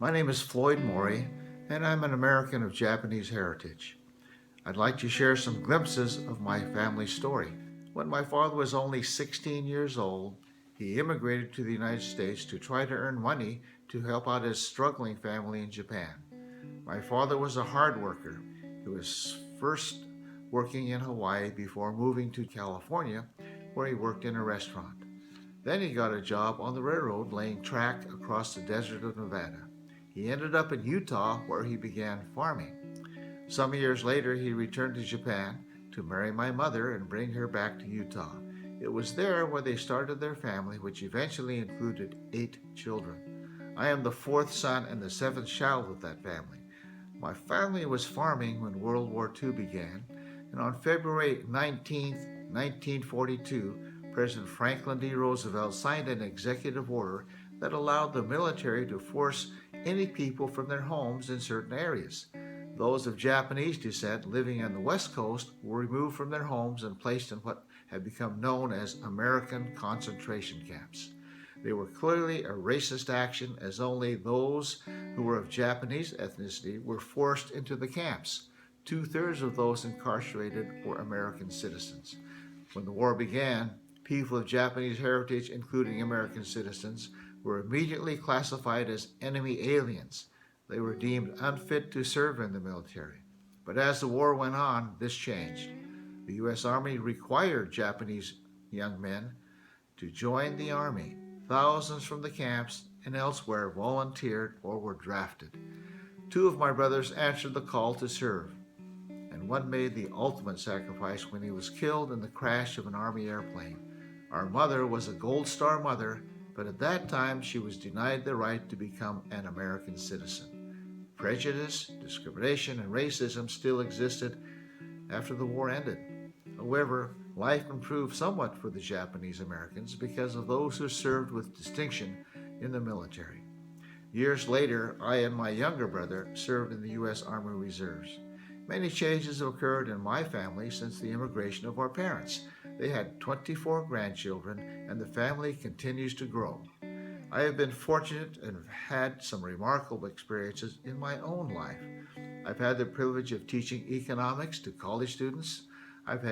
My name is Floyd Mori, and I'm an American of Japanese heritage. I'd like to share some glimpses of my family story. When my father was only 16 years old, he immigrated to the United States to try to earn money to help out his struggling family in Japan. My father was a hard worker. He was first working in Hawaii before moving to California, where he worked in a restaurant. Then he got a job on the railroad laying track across the desert of Nevada. He ended up in Utah where he began farming. Some years later, he returned to Japan to marry my mother and bring her back to Utah. It was there where they started their family, which eventually included 8 children. I am the 4th son and the 7th child of that family. My family was farming when World War II began, and on February 19, 1942, President Franklin D. Roosevelt signed an executive order that allowed the military to force any people from their homes in certain areas. Those of Japanese descent living on the West Coast were removed from their homes and placed in what had become known as American concentration camps. They were clearly a racist action, as only those who were of Japanese ethnicity were forced into the camps. 2/3 of those incarcerated were American citizens. When the war began, people of Japanese heritage, including American citizens, were immediately classified as enemy aliens. They were deemed unfit to serve in the military. But as the war went on, this changed. The U.S. Army required Japanese young men to join the Army. Thousands from the camps and elsewhere volunteered or were drafted. 2 of my brothers answered the call to serve, and one made the ultimate sacrifice when he was killed in the crash of an Army airplane. Our mother was a Gold Star mother, but at that time she was denied the right to become an American citizen. Prejudice, discrimination, and racism still existed after the war ended. However, life improved somewhat for the Japanese Americans because of those who served with distinction in the military. Years later, I and my younger brother served in the U.S. Army Reserves. Many changes have occurred in my family since the immigration of our parents. They had 24 grandchildren, and the family continues to grow. I have been fortunate and have had some remarkable experiences in my own life. I've had the privilege of teaching economics to college students. I've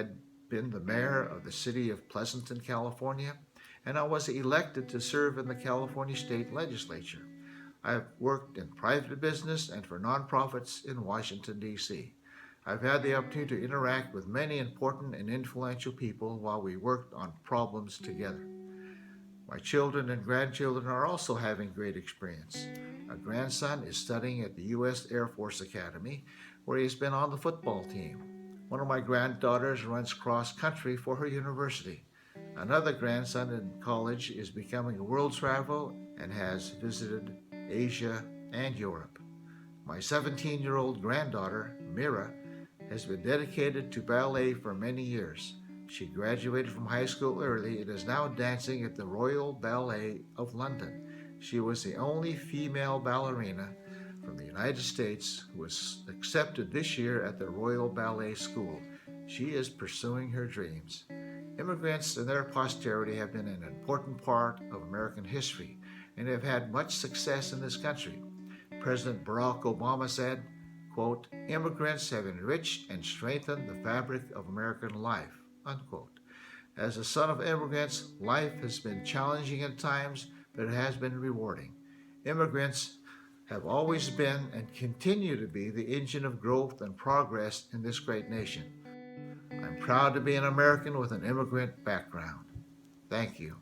been the mayor of the city of Pleasanton, California, and I was elected to serve in the California State Legislature. I have worked in private business and for nonprofits in Washington, D.C. I've had the opportunity to interact with many important and influential people while we worked on problems together. My children and grandchildren are also having great experience. My grandson is studying at the U.S. Air Force Academy, where he has been on the football team. One of my granddaughters runs cross country for her university. Another grandson in college is becoming a world traveler and has visited Asia and Europe. My 17-year-old granddaughter, Mira, has been dedicated to ballet for many years. She graduated from high school early and is now dancing at the Royal Ballet of London. She was the only female ballerina from the United States who was accepted this year at the Royal Ballet School. She is pursuing her dreams. Immigrants and their posterity have been an important part of American history and have had much success in this country. President Barack Obama said, quote, "Immigrants have enriched and strengthened the fabric of American life," unquote. As a son of immigrants, life has been challenging at times, but it has been rewarding. Immigrants have always been and continue to be the engine of growth and progress in this great nation. I'm proud to be an American with an immigrant background. Thank you.